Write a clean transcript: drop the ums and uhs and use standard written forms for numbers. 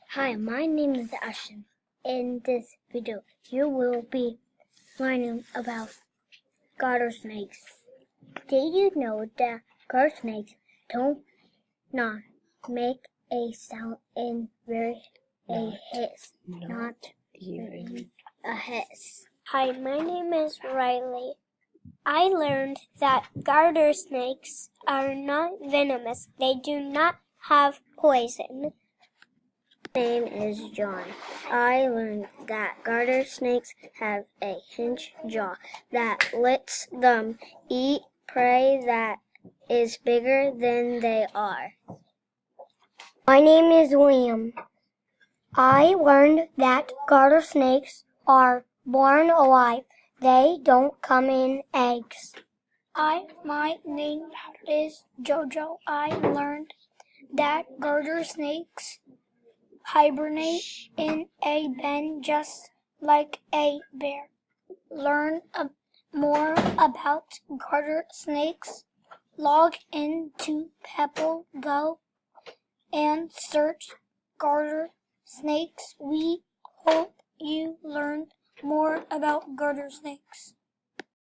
Hi, my name is Ashton. In this video, you will be learning about garter snakes. Did you know that garter snakes don't not make a sound in very a hiss, not even a hiss? Hi, my name is Riley. I learned that garter snakes are not venomous. They do not have poison. My name is John. I learned that garter snakes have a hinge jaw that lets them eat prey that is bigger than they are. My name is William. I learned that garter snakes are born alive. They don't come in eggs. My name is Jojo. I learned that garter snakes hibernate in a den just like a bear. Learn more about garter snakes. Log into PebbleGo and search garter snakes. We hope you learn more about garter snakes.